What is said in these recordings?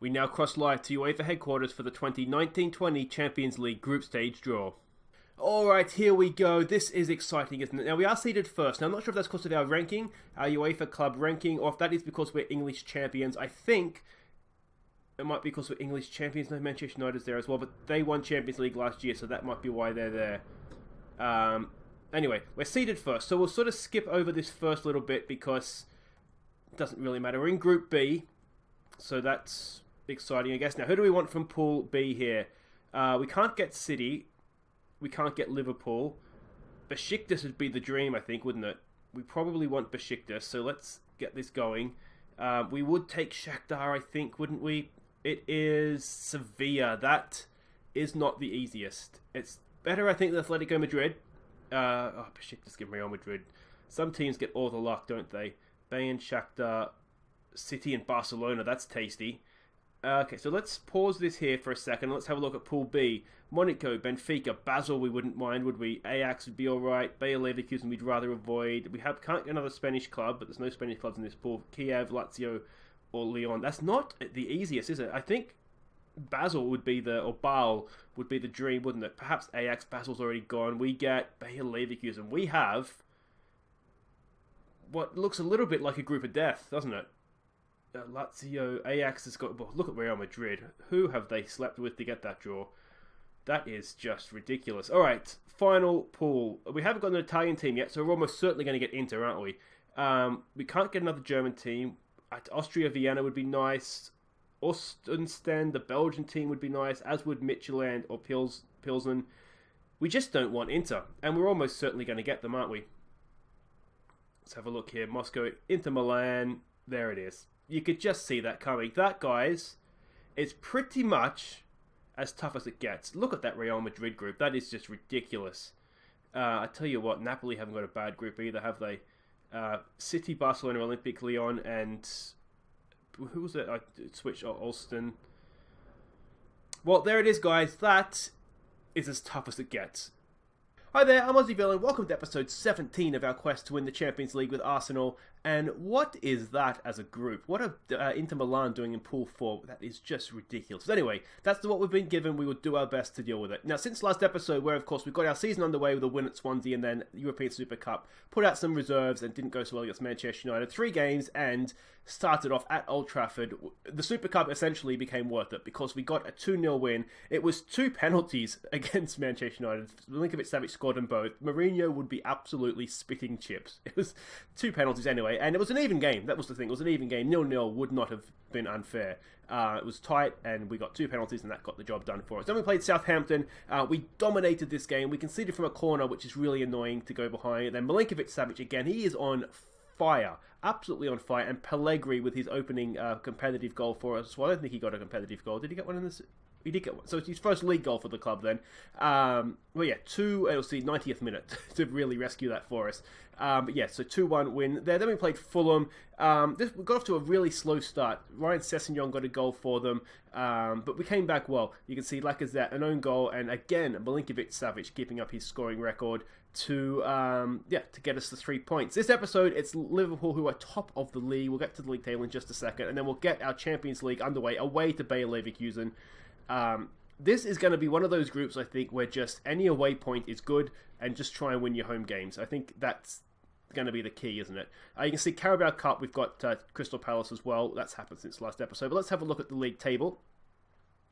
We now cross live to UEFA headquarters for the 2019-20 Champions League group stage draw. Alright, here we go. This is exciting, isn't it? Now, we are seeded first. Now, I'm not sure if that's because of our ranking, our UEFA club ranking, or if that is because we're English champions. I think it might be because we're English champions. No, Manchester United's there as well, but they won Champions League last year, so that might be why they're there. Anyway, we're seeded first, so we'll sort of skip over this first little bit because it doesn't really matter. We're in Group B, so that's exciting, I guess. Now, who do we want from Pool B here? We can't get City. We can't get Liverpool. Besiktas would be the dream, I think, wouldn't it? We probably want Besiktas, so let's get this going. We would take Shakhtar, I think, wouldn't we? It is Sevilla. That is not the easiest. It's better, I think, than Atletico Madrid. Besiktas give Real Madrid. Some teams get all the luck, don't they? Bayern, Shakhtar, City and Barcelona. That's tasty. Okay, so let's pause this here for a second. Let's have a look at Pool B. Monaco, Benfica, Basel we wouldn't mind, would we? Ajax would be alright. Bayer Leverkusen we'd rather avoid. We can't get another Spanish club, but there's no Spanish clubs in this pool. Kiev, Lazio, or Lyon. That's not the easiest, is it? I think Basel would be or Basel would be the dream, wouldn't it? Perhaps Ajax, Basel's already gone. We get Bayer Leverkusen. We have what looks a little bit like a group of death, doesn't it? Lazio, Ajax has got... Well, look at Real Madrid. Who have they slept with to get that draw? That is just ridiculous. Alright, final pool. We haven't got an Italian team yet, so we're almost certainly going to get Inter, aren't we? We can't get another German team. Austria, Vienna would be nice. Ostenstend, the Belgian team, would be nice, as would Midtjylland or Pilsen. We just don't want Inter, and we're almost certainly going to get them, aren't we? Let's have a look here. Moscow, Inter Milan. There it is. You could just see that coming. That, guys, is pretty much as tough as it gets. Look at that Real Madrid group. That is just ridiculous. I tell you what, Napoli haven't got a bad group either, have they? City, Barcelona, Olympique Lyon, and... Who was it? I switched Alston. Well, there it is, guys. That is as tough as it gets. Hi there, I'm Aussie Villain. Welcome to episode 17 of our quest to win the Champions League with Arsenal. And what is that as a group? What are Inter Milan doing in Pool 4? That is just ridiculous. But anyway, that's what we've been given. We will do our best to deal with it. Now, since last episode, where of course we got our season underway with a win at Swansea and then European Super Cup, put out some reserves and didn't go so well against Manchester United. 3 games and started off at Old Trafford. The Super Cup essentially became worth it because we got a 2-0 win. It was 2 penalties against Manchester United. Milinkovic-Savic scored them both. Mourinho would be absolutely spitting chips. It was 2 penalties anyway, and it was an even game. That was the thing. It was an even game. 0-0 would not have been unfair. It was tight, and we got 2 penalties, and that got the job done for us. Then we played Southampton. We dominated this game. We conceded from a corner, which is really annoying to go behind. Then Milinkovic-Savic again. He is on fire. Absolutely on fire. And Pellegri with his opening competitive goal for us. Well, I don't think he got a competitive goal. Did he get one in this? He did get one. So it's his first league goal for the club then. Well, yeah, 90th minute to really rescue that for us. But yeah, so 2-1 win there. Then we played Fulham. We got off to a really slow start. Ryan Sessegnon got a goal for them. But we came back well. You can see Lacazette, an own goal. And again, Milinkovic-Savic keeping up his scoring record to get us the 3 points. This episode, it's Liverpool who are top of the league. We'll get to the league table in just a second. And then we'll get our Champions League underway away to Bayer Leverkusen. This is going to be one of those groups, I think, where just any away point is good and just try and win your home games. I think that's going to be the key, isn't it? You can see Carabao Cup, we've got Crystal Palace as well. That's happened since last episode. But let's have a look at the league table.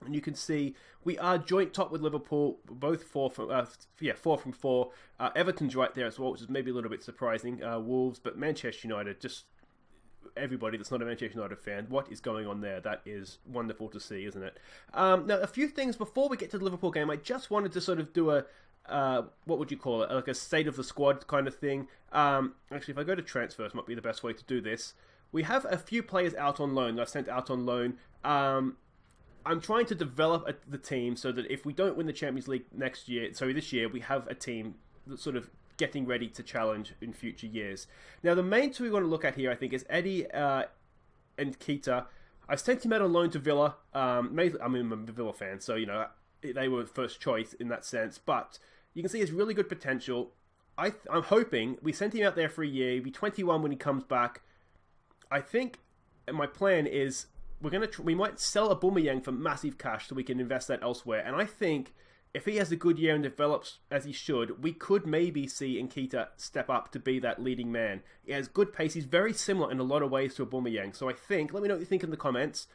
And you can see we are joint top with Liverpool, both 4 from 4. Everton's right there as well, which is maybe a little bit surprising. Wolves, but Manchester United, just everybody that's not a Manchester United fan, what is going on there? That is wonderful to see, isn't it? Now, a few things before we get to the Liverpool game. I just wanted to sort of do a what would you call it? Like a state of the squad kind of thing. Actually, if I go to transfers, might be the best way to do this. We have a few players out on loan that I've sent out on loan. I'm trying to develop the team so that if we don't win the Champions League this year, we have a team that's sort of getting ready to challenge in future years. Now, the main 2 we want to look at here, I think, is Eddie and Keita. I sent him out on loan to Villa. I'm a Villa fan, so, they were first choice in that sense. But you can see his really good potential. I'm hoping we sent him out there for a year. He'll be 21 when he comes back. I think my plan is we might sell Aubameyang for massive cash so we can invest that elsewhere. And I think if he has a good year and develops as he should, we could maybe see Nkita step up to be that leading man. He has good pace. He's very similar in a lot of ways to Aubameyang. So I think, let me know what you think in the comments.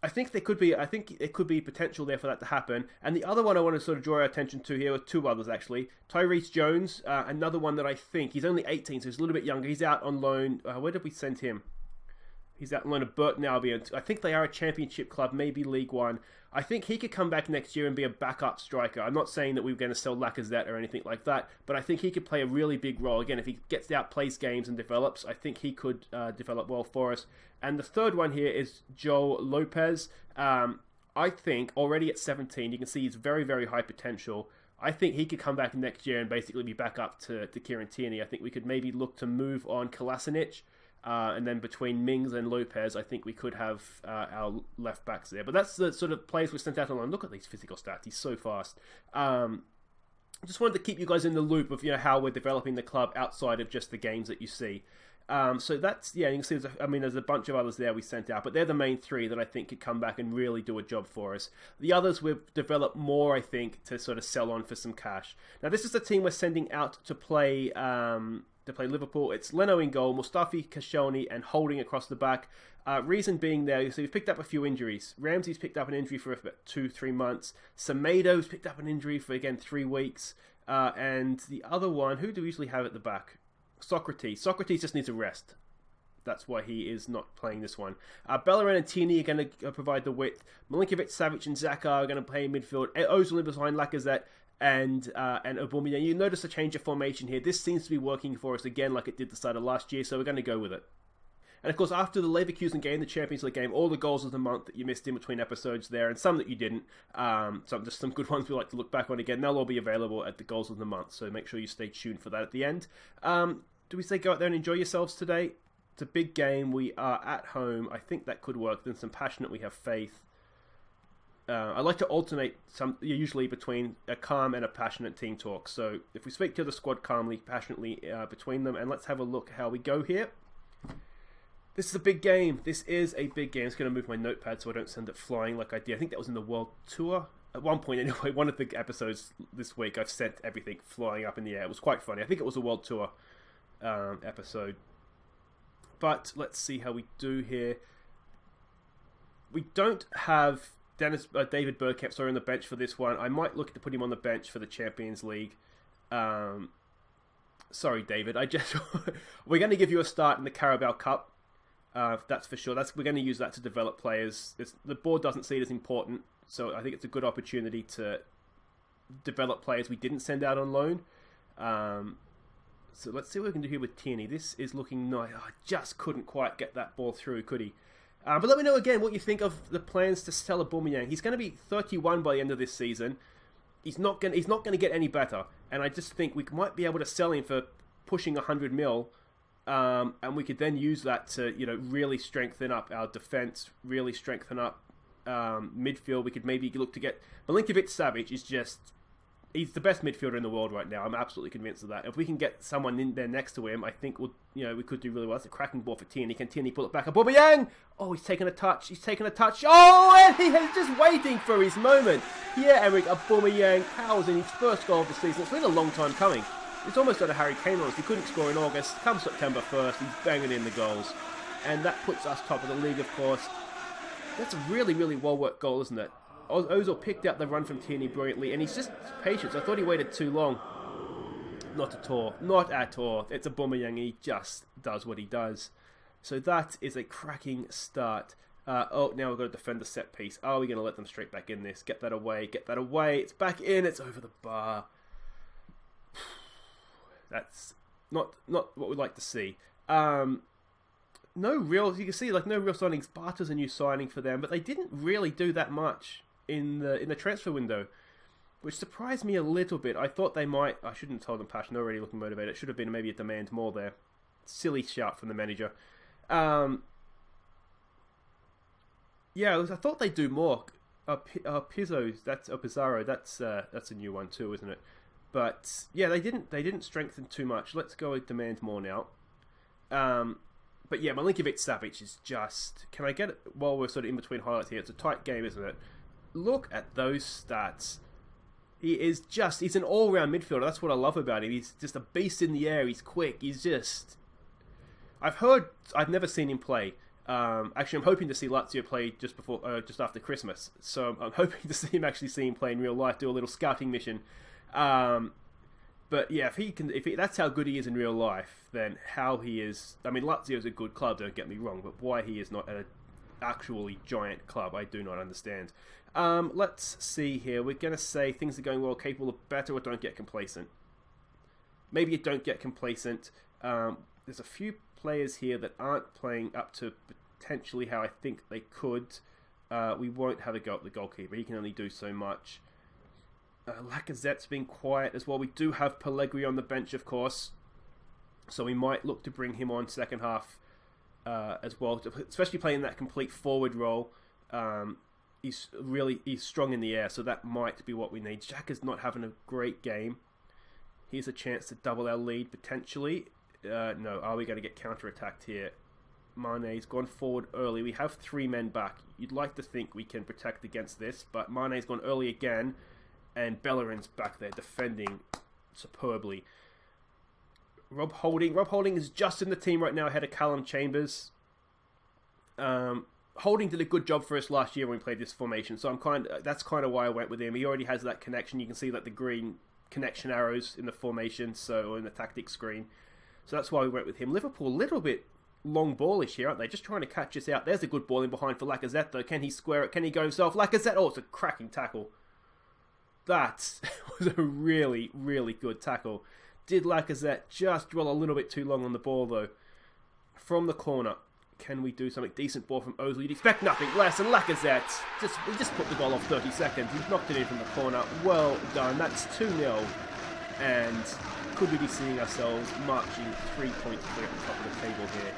I think there could be potential there for that to happen. And the other one I want to sort of draw our attention to here are two others actually. Reiss Jones, another one that I think, he's only 18, so he's a little bit younger. He's out on loan. Where did we send him? He's out on loan at Burton Albion. I think they are a championship club, maybe League One. I think he could come back next year and be a backup striker. I'm not saying that we're going to sell Lacazette or anything like that, but I think he could play a really big role. Again, if he gets out, plays games and develops, I think he could develop well for us. And the third one here is Joel Lopez. I think already at 17, you can see he's very, very high potential. I think he could come back next year and basically be back up to Kieran Tierney. I think we could maybe look to move on Kolasinac. And then between Mings and Lopez, I think we could have our left backs there. But that's the sort of players we sent out on. Look at these physical stats. He's so fast. Just wanted to keep you guys in the loop of how we're developing the club outside of just the games that you see. So that's, you can see, there's a bunch of others there we sent out, but they're the main three that I think could come back and really do a job for us. The others we've developed more, I think, to sort of sell on for some cash. Now, this is the team we're sending out to play Liverpool. It's Leno in goal, Mustafi, Koscielny, and Holding across the back. Reason being there, so we've picked up a few injuries. Ramsey's picked up an injury for about 2-3 months. Semedo's picked up an injury for, again, 3 weeks. And the other one, who do we usually have at the back? Socrates. Socrates just needs a rest. That's why he is not playing this one. Bellerin and Tierney are going to provide the width. Milinkovic-Savic and Xhaka are going to play in midfield. Ozil behind Lacazette and Aubameyang. You notice a change of formation here. This seems to be working for us again like it did the start of last year, so we're going to go with it. And of course, after the Leverkusen game, the Champions League game, all the goals of the month that you missed in between episodes there, and some that you didn't, just some good ones we like to look back on again, they'll all be available at the goals of the month, so make sure you stay tuned for that at the end. Do we say go out there and enjoy yourselves today? It's a big game. We are at home. I think that could work. Then some passionate, we have faith. I like to alternate usually between a calm and a passionate team talk. So if we speak to the squad calmly, passionately between them, and let's have a look how we go here. This is a big game. This is a big game. I'm just going to move my notepad so I don't send it flying like I did. I think that was in the World Tour. At one point, anyway, one of the episodes this week, I've sent everything flying up in the air. It was quite funny. I think it was a World Tour episode. But let's see how we do here. We don't have David Bergkamp on the bench for this one. I might look to put him on the bench for the Champions League. Sorry, David. We're going to give you a start in the Carabao Cup. That's for sure. We're going to use that to develop players. The board doesn't see it as important, so I think it's a good opportunity to develop players we didn't send out on loan. So let's see what we can do here with Tierney. This is looking nice. I just couldn't quite get that ball through, could he? But let me know again what you think of the plans to sell Aubameyang. He's going to be 31 by the end of this season. He's not going to get any better, and I just think we might be able to sell him for pushing 100 mil. And we could then use that to, really strengthen up our defense, really strengthen up midfield. We could maybe look to get Milinkovic-Savic he's the best midfielder in the world right now. I'm absolutely convinced of that. If we can get someone in there next to him, I think we could do really well. That's a cracking ball for Tierney. Can Tierney pull it back up? Aubameyang! Oh, he's taken a touch. Oh, and he is just waiting for his moment. Pierre-Emerick Aubameyang powers in his first goal of the season. It's been a long time coming. It's almost got a Harry Kane on us. He couldn't score in August. Come September 1st, he's banging in the goals. And that puts us top of the league, of course. That's a really, really well-worked goal, isn't it? Ozil picked out the run from Tierney brilliantly, and he's just patient. I thought he waited too long. Not at all. Not at all. It's Aubameyang. He just does what he does. So that is a cracking start. Now we've got to defend the set piece. Are we going to let them straight back in this? Get that away. Get that away. It's back in. It's over the bar. That's not what we'd like to see. You can see no real signings. Barter's a new signing for them, but they didn't really do that much in the transfer window, which surprised me a little bit. I thought they might. I shouldn't have told them Passion. They're already looking motivated. It should have been maybe a demand more there. Silly shout from the manager. I thought they'd do more. Pizarro, that's a new one too, isn't it? But yeah, they didn't strengthen too much. Let's go with demand more now. But yeah, Milinkovic-Savic is just... Can I get it while we're sort of in between highlights here? It's a tight game, isn't it? Look at those stats. He's an all-round midfielder. That's what I love about him. He's just a beast in the air. He's quick. He's just... I've never seen him play. Actually, I'm hoping to see Lazio play just after Christmas. So I'm hoping to see him play in real life, do a little scouting mission. But yeah, if that's how good he is in real life, then how he is... I mean, Lazio is a good club, don't get me wrong, but why he is not an actually giant club, I do not understand. Let's see here. We're going to say things are going well, capable of better, or don't get complacent. Maybe you don't get complacent. There's a few players here that aren't playing up to potentially how I think they could. We won't have a go at the goalkeeper. He can only do so much. Lacazette's been quiet as well. We do have Pellegri on the bench, of course. So we might look to bring him on second half as well. Especially playing that complete forward role. He's strong in the air, so that might be what we need. Xhaka's not having a great game. Here's a chance to double our lead, potentially. No, are we going to get counter-attacked here? Mane's gone forward early. We have 3 men back. You'd like to think we can protect against this, but Mane's gone early again. And Bellerin's back there defending superbly. Rob Holding is just in the team right now ahead of Callum Chambers. Holding did a good job for us last year when we played this formation, so that's kind of why I went with him. He already has that connection. You can see that the green connection arrows in the formation, or in the tactics screen. So that's why we went with him. Liverpool a little bit long ballish here, aren't they? Just trying to catch us out. There's a good ball in behind for Lacazette, though. Can he square it? Can he go himself? Lacazette! Oh, it's a cracking tackle. That was a really, really good tackle. Did Lacazette just dwell a little bit too long on the ball, though? From the corner, can we do something decent? Ball from Ozil. You'd expect nothing less. And Lacazette, he just put the goal off 30 seconds. He's knocked it in from the corner. Well done. That's 2-0. And could we be seeing ourselves marching 3 points clear at the top of the table here?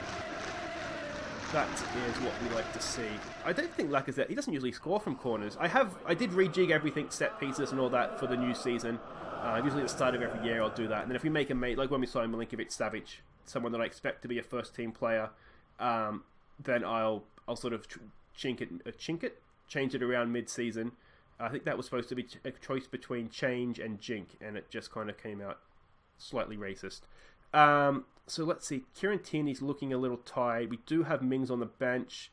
That is what we like to see. I don't think Lacazette, he doesn't usually score from corners. I did rejig everything, set pieces and all that for the new season. Usually at the start of every year I'll do that. And then if we make a mate, like when we saw Milinkovic-Savic, someone that I expect to be a first team player, then I'll sort of change it around mid-season. I think that was supposed to be a choice between change and jink, and it just kind of came out slightly racist. So let's see. Kieran Tierney's looking a little tired. We do have Mings on the bench.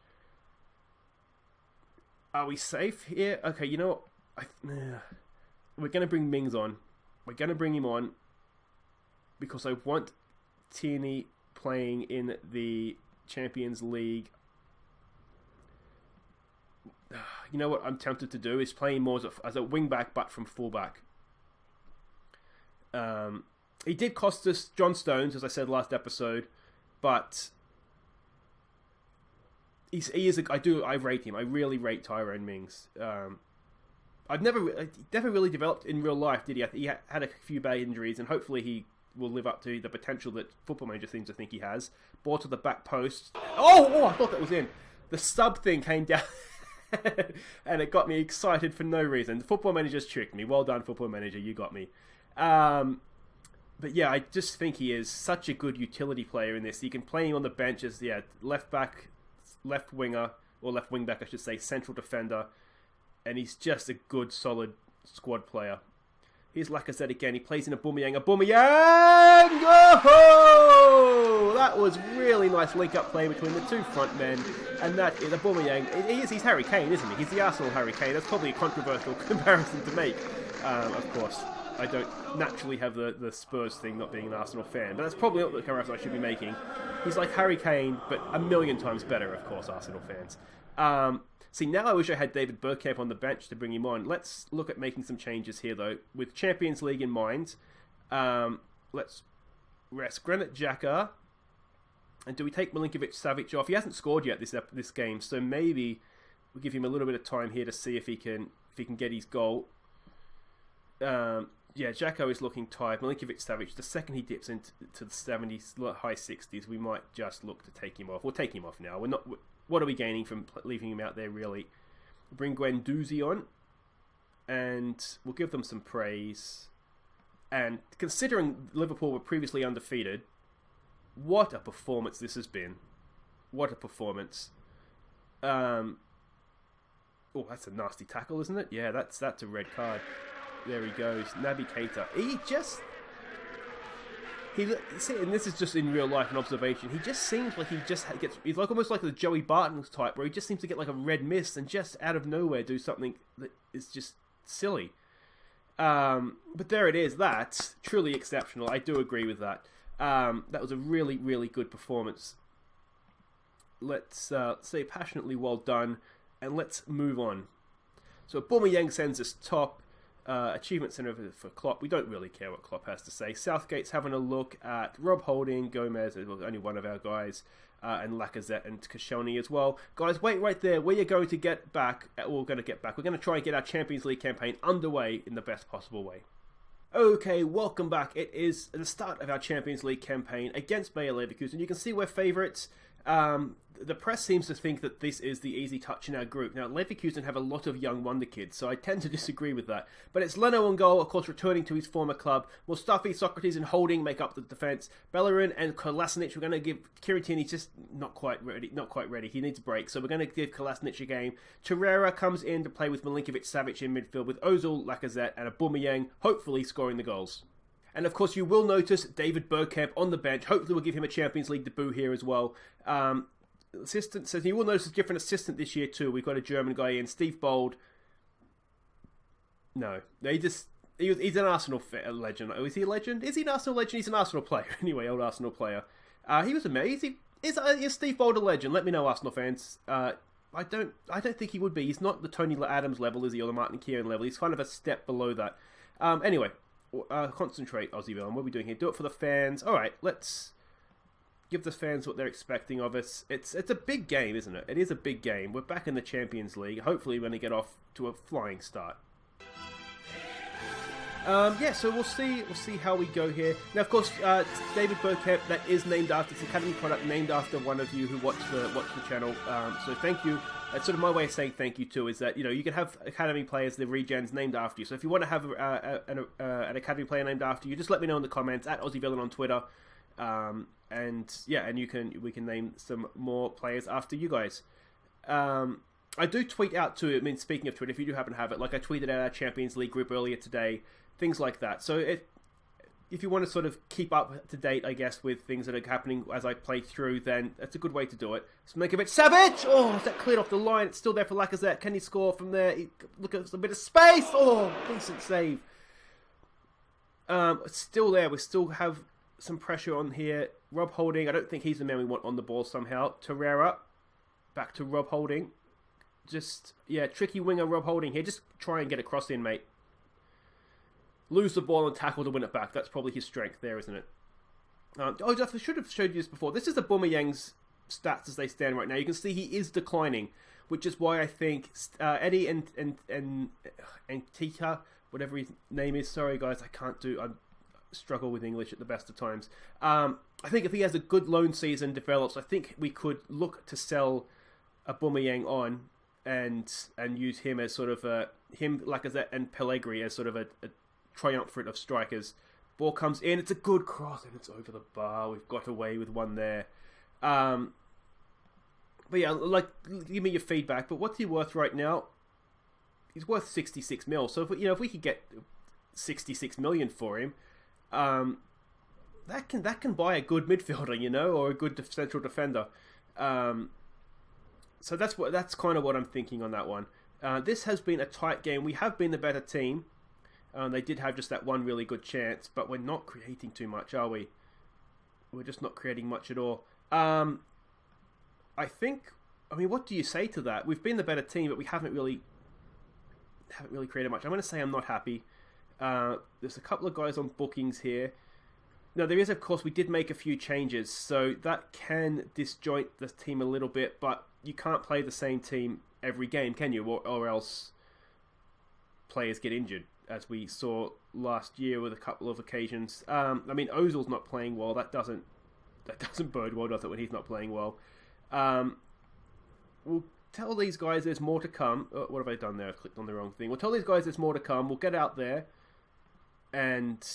Are we safe here? Okay, you know what? We're going to bring Mings on. We're going to bring him on because I want Tierney playing in the Champions League. You know what I'm tempted to do is play him more as a wing-back, but from full-back. He did cost us John Stones, as I said last episode, but I rate him. I really rate Tyrone Mings. He never really developed in real life, did he? He had a few bad injuries, and hopefully he will live up to the potential that Football Manager seems to think he has. Ball to the back post. Oh, I thought that was in. The sub thing came down, and it got me excited for no reason. Football Manager's tricked me. Well done, Football Manager. You got me. But yeah, I just think he is such a good utility player in this. You can play him on the bench as left back, left winger, or left wing back, I should say, central defender. And he's just a good, solid squad player. Here's Lacazette again. He plays in a Aubameyang. Oh! That was really nice link-up play between the two front men. And that is Aubameyang. He's Harry Kane, isn't he? He's the Arsenal Harry Kane. That's probably a controversial comparison to make, of course. I don't naturally have the Spurs thing, not being an Arsenal fan, but that's probably not the comparison I should be making. He's like Harry Kane, but a million times better, of course, Arsenal fans. See, now I wish I had David Bergkamp on the bench to bring him on. Let's look at making some changes here, though. With Champions League in mind, let's rest Granit Xhaka. And do we take Milinkovic-Savic off? He hasn't scored yet this game, so maybe we'll give him a little bit of time here to see if he can get his goal. Yeah, Xhaka is looking tired. Milinkovic-Savic, the second he dips into the 70s, high 60s, we might just look to take him off. We'll take him off now. What are we gaining from leaving him out there, really? Bring Guendouzi on, and we'll give them some praise. And considering Liverpool were previously undefeated, what a performance this has been. What a performance. Oh, that's a nasty tackle, isn't it? Yeah, that's a red card. There he goes. Naby Keita. And this is just in real life an observation. He just seems like he's like almost like the Joey Barton type, where he just seems to get like a red mist and just out of nowhere do something that is just silly. But there it is. That's truly exceptional. I do agree with that. That was a really, really good performance. Let's say passionately well done, and let's move on. So Aubameyang sends us top. Achievement Centre for Klopp. We don't really care what Klopp has to say. Southgate's having a look at Rob Holding, Gomez, only one of our guys, and Lacazette and Koscielny as well. Guys, wait right there. We are going to get back. We're going to try and get our Champions League campaign underway in the best possible way. Okay, welcome back. It is the start of our Champions League campaign against Bayer Leverkusen. You can see we're favourites. The press seems to think that this is the easy touch in our group. Now, Leverkusen have a lot of young wonder kids, so I tend to disagree with that. But it's Leno on goal, of course, returning to his former club. Mustafi, Socrates, and Holding make up the defence. Bellerin and Kolasinac, we're going to give Kiritini just not quite ready. He needs a break, so we're going to give Kolasinac a game. Torreira comes in to play with Milinkovic-Savic in midfield, with Ozil, Lacazette, and Aubameyang, hopefully scoring the goals. And of course, you will notice David Bergkamp on the bench. Hopefully, we'll give him a Champions League debut here as well. Assistant says you will notice a different assistant this year too. We've got a German guy in, Steve Bold. No, he's an Arsenal legend. Oh, is he a legend? Is he an Arsenal legend? He's an Arsenal player. Anyway, old Arsenal player. He was amazing. Is Steve Bold a legend? Let me know, Arsenal fans. I don't think he would be. He's not the Tony Adams level, is he, or the Martin Kieran level. He's kind of a step below that. Anyway, concentrate, Aussie villain. What are we doing here? Do it for the fans. All right, let's give the fans what they're expecting of us. It's a big game, isn't it? It is a big game. We're back in the Champions League. Hopefully, we're going to get off to a flying start. So we'll see how we go here. Now, of course, David Bergkamp, that is named after, it's an Academy product named after one of you who watch the channel. So thank you. That's sort of my way of saying thank you too, is that, you can have Academy players, the regens, named after you. So if you want to have an Academy player named after you, just let me know in the comments, at AussieVillain on Twitter. And we can name some more players after you guys. I do tweet out too. I mean, speaking of Twitter, if you do happen to have it, like I tweeted out our Champions League group earlier today, things like that. So if you want to sort of keep up to date, I guess, with things that are happening as I play through, then that's a good way to do it. Milinkovic-Savic! Oh, that cleared off the line. It's still there for Lacazette. Can he score from there? Look at a bit of space. Oh, decent save. It's still there. We still have some pressure on here. Rob Holding, I don't think he's the man we want on the ball somehow. Torreira, back to Rob Holding. Tricky winger Rob Holding here. Just try and get a cross in, mate. Lose the ball and tackle to win it back. That's probably his strength there, isn't it? I should have showed you this before. This is Aubameyang's stats as they stand right now. You can see he is declining, which is why I think Eddie and Tita, whatever his name is. Sorry, guys, I struggle with English at the best of times. I think if he has a good loan season, develops, I think we could look to sell Aubameyang on and use him as sort of Lacazette and Pellegri as sort of a triumvirate of strikers. Ball comes in, it's a good cross, and it's over the bar. We've got away with one there. But yeah, give me your feedback. But what's he worth right now? He's worth 66 mil. So if we could get 66 million for him, that can buy a good midfielder, or a good central defender. So that's kind of what I'm thinking on that one. This has been a tight game. We have been the better team. They did have just that one really good chance, but we're not creating too much, are we? We're just not creating much at all. What do you say to that? We've been the better team, but we haven't really created much. I'm going to say I'm not happy. There's a couple of guys on bookings here. Now, there is, of course, we did make a few changes, so that can disjoint the team a little bit, but you can't play the same team every game, can you? Or else players get injured, as we saw last year with a couple of occasions. Ozil's not playing well. That doesn't bode well, does it, when he's not playing well? We'll tell these guys there's more to come. Oh, what have I done there? I clicked on the wrong thing. We'll tell these guys there's more to come. We'll get out there and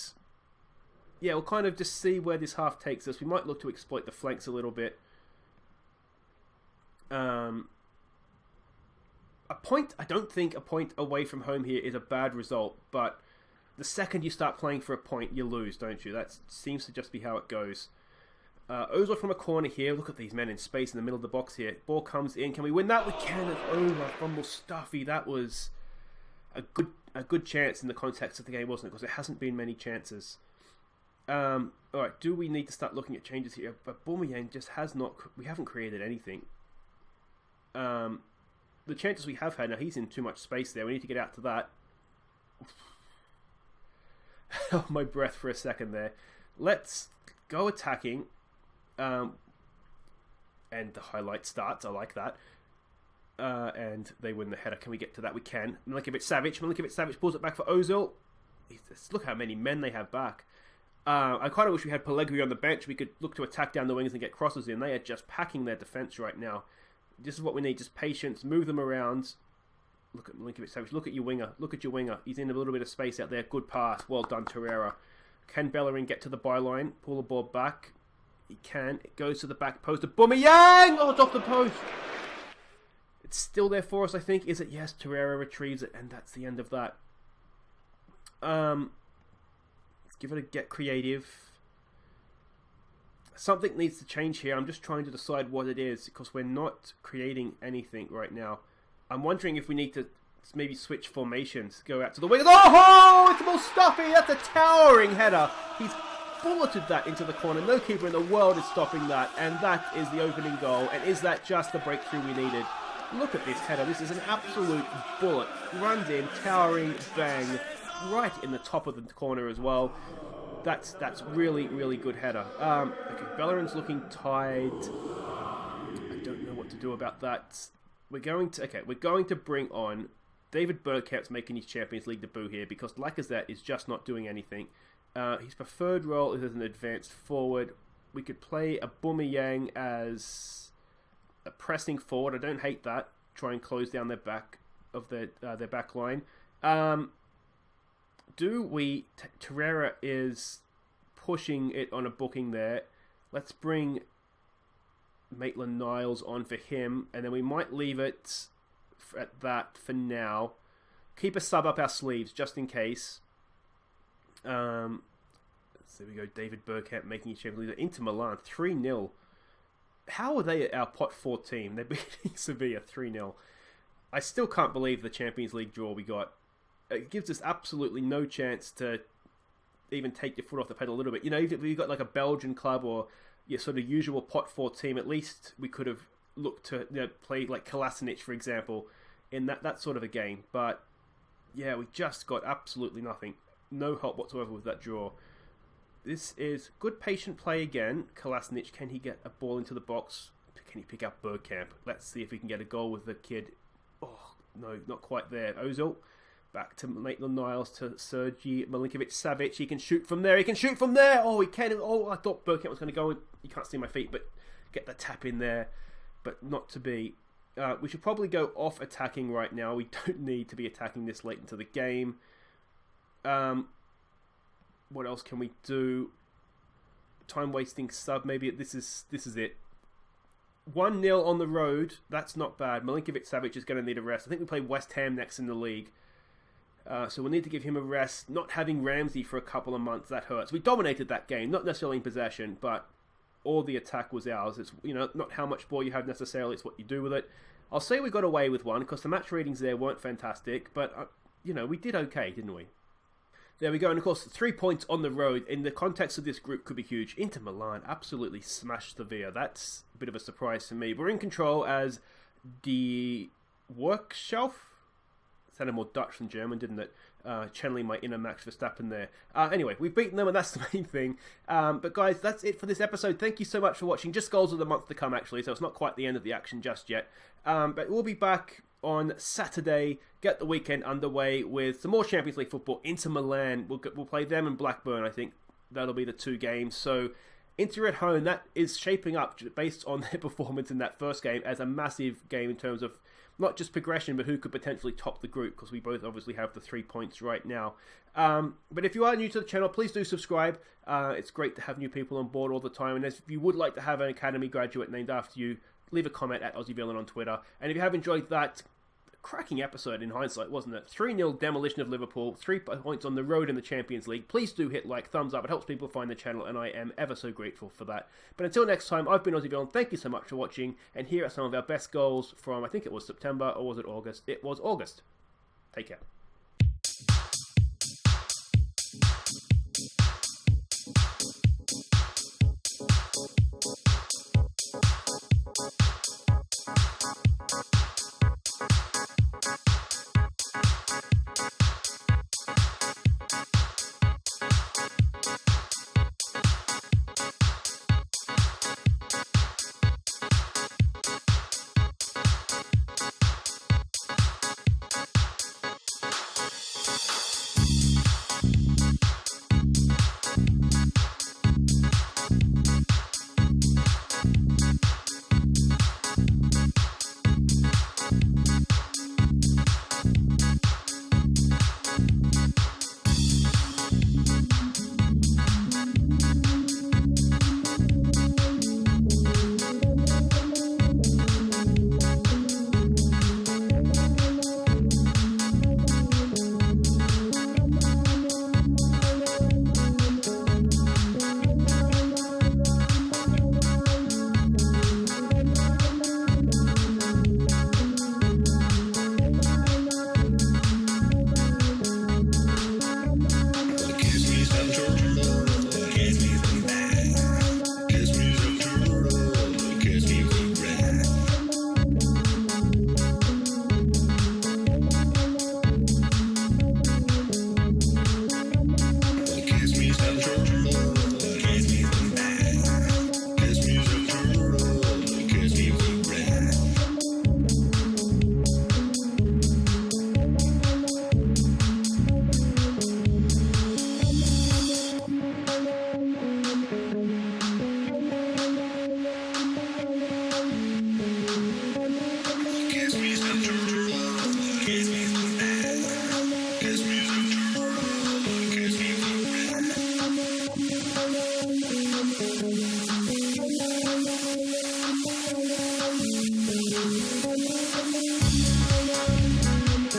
we'll kind of just see where this half takes us. We might look to exploit the flanks a little bit. A point, I don't think a point away from home here is a bad result, but the second you start playing for a point, you lose, don't you? That seems to just be how it goes. Ozil from a corner here. Look at these men in space in the middle of the box here. Ball comes in. Can we win that? We can. And oh, from Mustafi. That was a good chance in the context of the game, wasn't it? Because there hasn't been many chances. Alright, do we need to start looking at changes here? But Aubameyang just has not... We haven't created anything. The chances we have had... Now, he's in too much space there. We need to get out to that. Held my breath for a second there. Let's go attacking. And the highlight starts. I like that. And they win the header. Can we get to that? We can. Milinkovic-Savic pulls it back for Ozil. Look how many men they have back. I kind of wish we had Pellegri on the bench. We could look to attack down the wings and get crosses in. They are just packing their defence right now. This is what we need. Just patience. Move them around. Look at Milinkovic-Savic. Look at your winger. Look at your winger. He's in a little bit of space out there. Good pass. Well done, Torreira. Can Bellerin get to the byline? Pull the ball back. He can. It goes to the back post. Aubameyang! Oh, it's off the post. It's still there for us, I think. Is it? Yes, Torreira retrieves it, and that's the end of that. Let's give it a get creative. Something needs to change here. I'm just trying to decide what it is, because we're not creating anything right now. I'm wondering if we need to maybe switch formations. Go out to the wing. Oh, it's Mustafi! That's a towering header. He's bulleted that into the corner. No keeper in the world is stopping that. And that is the opening goal. And is that just the breakthrough we needed? Look at this header. This is an absolute bullet. Runs in, towering, bang. Right in the top of the corner as well. That's really, really good header. Okay, Bellerin's looking tied. I don't know what to do about that. We're going to bring on David Bergkamp's making his Champions League debut here because Lacazette is just not doing anything. His preferred role is as an advanced forward. We could play Aubameyang as a pressing forward. I don't hate that. Try and close down their back of their back line. Torreira is pushing it on a booking there. Let's bring Maitland-Niles on for him, and then we might leave it at that for now. Keep a sub up our sleeves just in case. There we go. David Bergkamp making his Champions League. Inter Milan 3-0. How are they our pot 4 team? They're beating Sevilla 3-0. I still can't believe the Champions League draw we got. It gives us absolutely no chance to even take your foot off the pedal a little bit. You know, if we got like a Belgian club or your sort of usual pot 4 team, at least we could have looked to play like Kolasinac, for example, in that sort of a game. But yeah, we just got absolutely nothing. No help whatsoever with that draw. This is good patient play again. Kolasinac, can he get a ball into the box? Can he pick up Bergkamp? Let's see if we can get a goal with the kid. Oh, no, not quite there. Ozil. Back to Maitland-Niles, to Sergej Milinkovic-Savic. He can shoot from there. He can shoot from there. Oh, he can. Oh, I thought Bergkamp was going to go in. You can't see my feet, but get the tap in there. But not to be. We should probably go off attacking right now. We don't need to be attacking this late into the game. What else can we do? Time wasting sub. Maybe this is it. 1-0 on the road. That's not bad. Milinkovic-Savic is going to need a rest. I think we play West Ham next in the league. So we'll need to give him a rest. Not having Ramsey for a couple of months, that hurts. We dominated that game, not necessarily in possession, but all the attack was ours. It's, you know, not how much ball you have necessarily, it's what you do with it. I'll say we got away with one because the match ratings there weren't fantastic, but you know, we did okay, didn't we? There we go, and of course 3 points on the road in the context of this group could be huge. Inter Milan absolutely smashed Sevilla. That's a bit of a surprise to me. We're in control as the Workshelf. Sounded more Dutch than German, didn't it? Channeling my inner Max Verstappen there. Anyway, we've beaten them, and that's the main thing. But guys, that's it for this episode. Thank you so much for watching. Just goals of the month to come, actually, so it's not quite the end of the action just yet. But we'll be back on Saturday, get the weekend underway with some more Champions League football. Inter Milan, we'll play them and Blackburn, I think. That'll be the 2 games. So Inter at home, that is shaping up based on their performance in that first game as a massive game in terms of not just progression, but who could potentially top the group, because we both obviously have the 3 points right now. But if you are new to the channel, please do subscribe. It's great to have new people on board all the time. And if you would like to have an academy graduate named after you, leave a comment at AussieVillain on Twitter. And if you have enjoyed that cracking episode in hindsight, wasn't it? 3-0 demolition of Liverpool, 3 points on the road in the Champions League. Please do hit like, thumbs up. It helps people find the channel, and I am ever so grateful for that. But until next time, I've been AussieVillain. Thank you so much for watching, and here are some of our best goals from, I think it was September, or was it August? It was August. Take care.